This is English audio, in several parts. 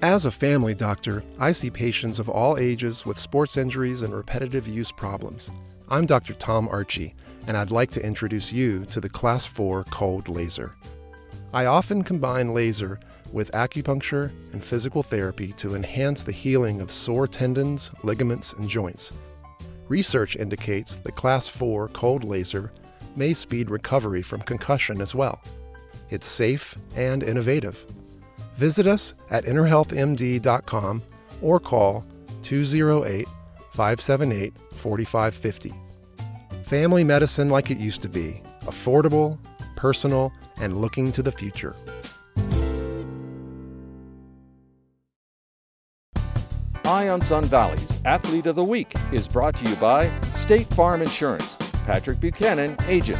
As a family doctor, I see patients of all ages with sports injuries and repetitive use problems. I'm Dr. Tom Archie, and I'd like to introduce you to the Class 4 cold laser. I often combine laser with acupuncture and physical therapy to enhance the healing of sore tendons, ligaments, and joints. Research indicates that Class 4 cold laser may speed recovery from concussion as well. It's safe and innovative. Visit us at innerhealthmd.com or call 208-578-4550. Family medicine like it used to be, affordable, personal, and looking to the future. Eye on Sun Valley's Athlete of the Week is brought to you by State Farm Insurance. Patrick Buchanan, agent.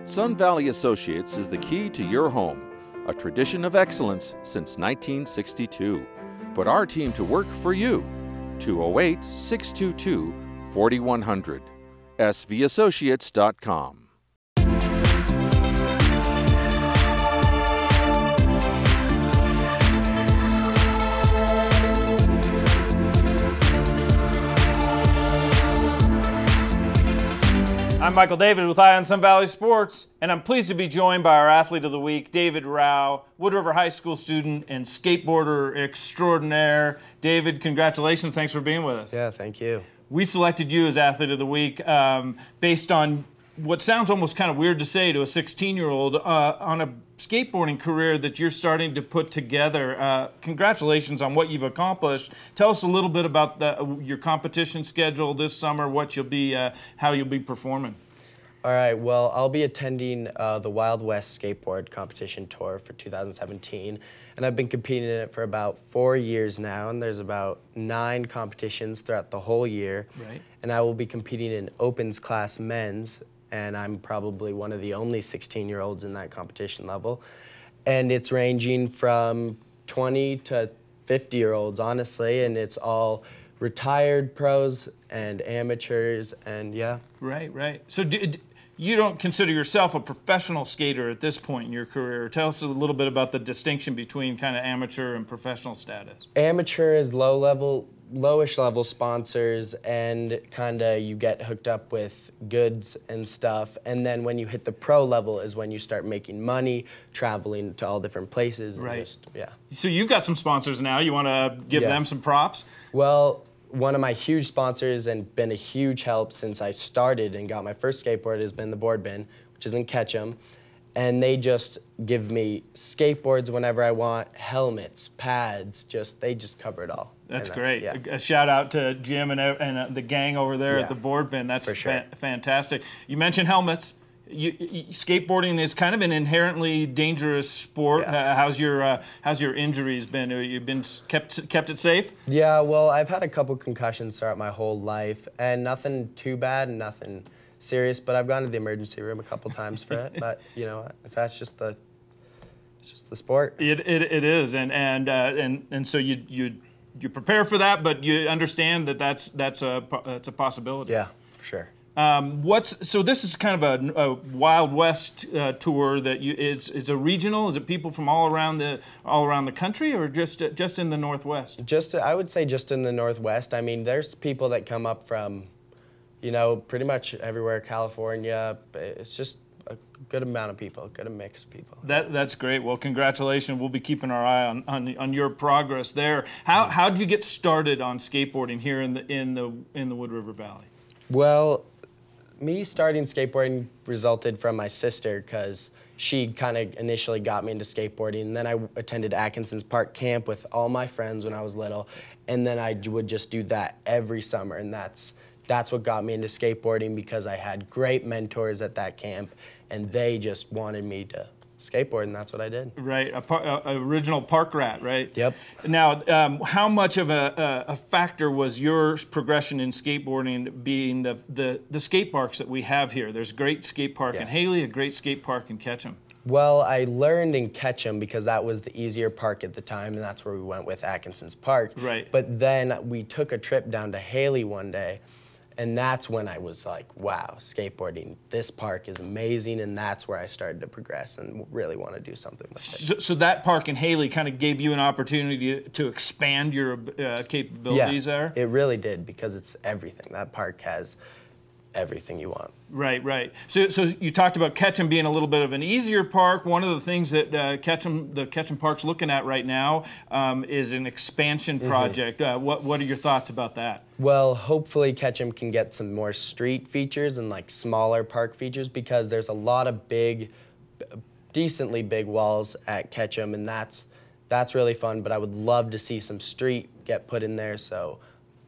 Sun Valley Associates is the key to your home, a tradition of excellence since 1962. Put our team to work for you. 208-622-4100. svassociates.com. I'm Michael David with Eye on Sun Valley Sports, and I'm pleased to be joined by our Athlete of the Week, David Rao, Wood River High School student and skateboarder extraordinaire. David, congratulations. Thanks for being with us. Yeah, thank you. We selected you as Athlete of the Week based on what sounds almost kind of weird to say to a 16-year-old on a skateboarding career that you're starting to put together. Congratulations on what you've accomplished. Tell us a little bit about your competition schedule this summer, what you'll be, how you'll be performing. All right, well, I'll be attending the Wild West Skateboard Competition Tour for 2017, and I've been competing in it for about 4 years now, and there's about 9 competitions throughout the whole year. Right. And I will be competing in Opens Class Men's, and I'm probably one of the only 16-year-olds in that competition level. And it's ranging from 20 to 50-year-olds, honestly, and it's all retired pros and amateurs, and yeah. Right, right. So you don't consider yourself a professional skater at this point in your career. Tell us a little bit about the distinction between kind of amateur and professional status. Amateur is lowish level sponsors, and kind of you get hooked up with goods and stuff, and then when you hit the pro level is when you start making money, traveling to all different places. Right. Just, yeah. So you've got some sponsors now. You want to give them some props? Well, one of my huge sponsors and been a huge help since I started and got my first skateboard has been the Board Bin, which is in Ketchum. And they just give me skateboards whenever I want, helmets, pads, they just cover it all. That's great. Yeah. A shout out to Jim and the gang over there at the Board Bin. That's for sure. Fantastic. You mentioned helmets. Skateboarding is kind of an inherently dangerous sport. Yeah. How's your injuries been? You've been kept it safe? Yeah, well, I've had a couple concussions throughout my whole life, and nothing too bad, and nothing serious. But I've gone to the emergency room a couple times for it. But you know, that's just the sport. It is, and so you prepare for that, but you understand that that's a possibility. Yeah, for sure. So this is kind of a Wild West tour that is a regional. Is it people from all around the country, or just in the Northwest? I would say just in the Northwest. I mean, there's people that come up from, pretty much everywhere, California. It's just a good amount of people, good mix of people. That's great. Well, congratulations. We'll be keeping our eye on your progress there. How did you get started on skateboarding here in the Wood River Valley? Well, me starting skateboarding resulted from my sister, because she kind of initially got me into skateboarding, and then I attended Atkinson's Park Camp with all my friends when I was little, and then I would just do that every summer, and that's what got me into skateboarding, because I had great mentors at that camp, and they just wanted me to skateboard, and that's what I did. Right, original park rat, right? Yep. Now, how much of a factor was your progression in skateboarding being the skate parks that we have here? There's a great skate park in Haley, a great skate park in Ketchum. Well, I learned in Ketchum because that was the easier park at the time, and that's where we went with Atkinson's Park. Right. But then we took a trip down to Haley one day, And that's when I was like, wow, skateboarding, this park is amazing, and that's where I started to progress and really want to do something with it. So that park in Haley kind of gave you an opportunity to expand your capabilities there? It really did, because it's everything. That park has everything you want. Right, right. So you talked about Ketchum being a little bit of an easier park. One of the things that the Ketchum Park's looking at right now is an expansion project. What are your thoughts about that? Well, hopefully Ketchum can get some more street features and like smaller park features, because there's a lot of decently big walls at Ketchum, and that's really fun. But I would love to see some street get put in there so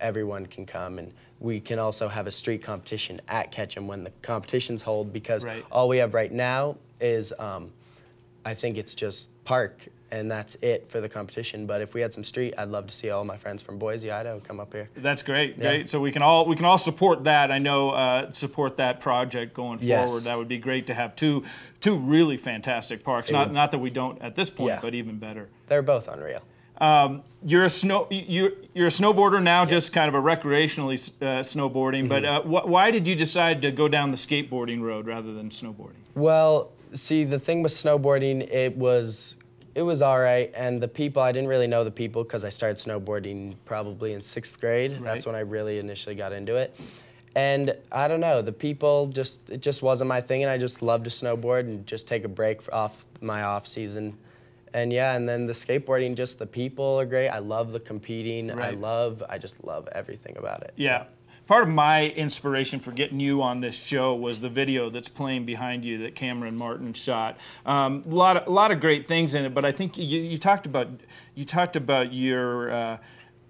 everyone can come, and we can also have a street competition at Ketchum when the competitions hold, because all we have right now is, I think it's just park, and that's it for the competition. But if we had some street, I'd love to see all my friends from Boise, Idaho come up here. That's great, great. So we can all support that. I know support that project going forward. That would be great to have two really fantastic parks. Not that we don't at this point, but even better. They're both unreal. You're a snowboarder now, just kind of a recreationally snowboarding. But why did you decide to go down the skateboarding road rather than snowboarding? Well, see, the thing with snowboarding, it was all right, and the people, I didn't really know the people because I started snowboarding probably in 6th grade. That's when I really initially got into it. And I don't know, the people it just wasn't my thing, and I just loved to snowboard and just take a break off my off season. And yeah, and then the skateboarding, just the people are great. I love the competing. I just love everything about it. Yeah. Part of my inspiration for getting you on this show was the video that's playing behind you that Cameron Martin shot. A lot of great things in it, but I think you talked about your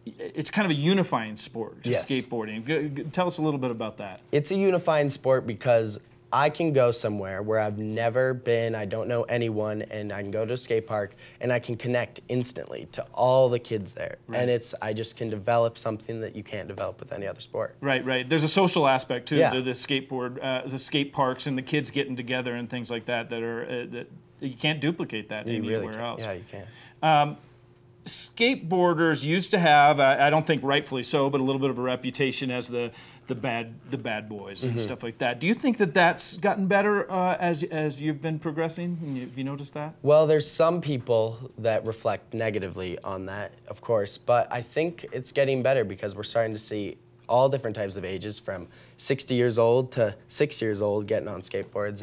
it's kind of a unifying sport, just skateboarding. Tell us a little bit about that. It's a unifying sport because I can go somewhere where I've never been, I don't know anyone, and I can go to a skate park and I can connect instantly to all the kids there. And I just can develop something that you can't develop with any other sport. Right, right. There's a social aspect too to the the skate parks and the kids getting together and things like that that you can't duplicate that anywhere else. Yeah, you can't. Skateboarders used to have, I don't think rightfully so, but a little bit of a reputation as the bad boys and stuff like that. Do you think that that's gotten better as you've been progressing? Have you noticed that? Well, there's some people that reflect negatively on that, of course, but I think it's getting better because we're starting to see all different types of ages, from 60 years old to 6 years old, getting on skateboards.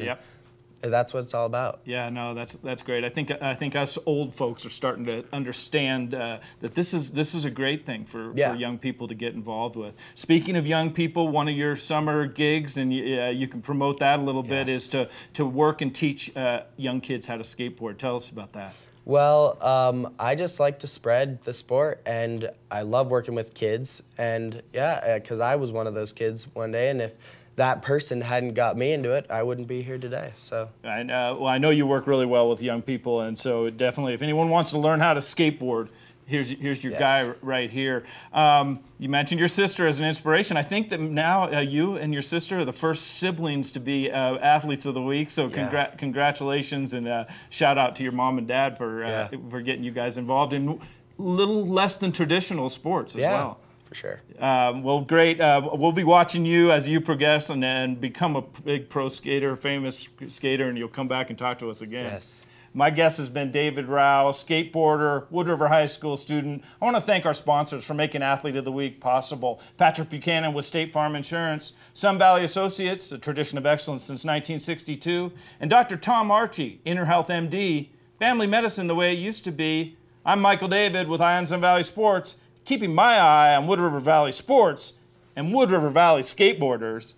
And that's what it's all about. Yeah, no, that's great. I think us old folks are starting to understand that this is a great thing for young people to get involved with. Speaking of young people, one of your summer gigs, and you can promote that a little bit, is to work and teach young kids how to skateboard. Tell us about that. Well, I just like to spread the sport, and I love working with kids. And yeah, because I was one of those kids one day, and if that person hadn't got me into it, I wouldn't be here today. So well, I know you work really well with young people, and so definitely, if anyone wants to learn how to skateboard, here's your guy right here. You mentioned your sister as an inspiration. I think that now you and your sister are the first siblings to be athletes of the week. So congratulations, and shout out to your mom and dad for getting you guys involved in little less than traditional sports as well. For sure. Well, great. We'll be watching you as you progress and become a big pro skater, famous skater, and you'll come back and talk to us again. Yes. My guest has been David Rao, skateboarder, Wood River High School student. I want to thank our sponsors for making Athlete of the Week possible. Patrick Buchanan with State Farm Insurance, Sun Valley Associates, a tradition of excellence since 1962, and Dr. Tom Archie, Inner Health MD, family medicine the way it used to be. I'm Michael David with Eye on Sun Valley Sports, keeping my eye on Wood River Valley sports and Wood River Valley skateboarders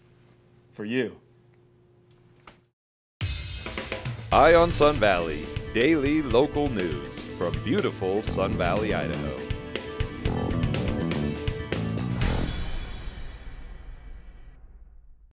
for you. Eye on Sun Valley, daily local news from beautiful Sun Valley, Idaho.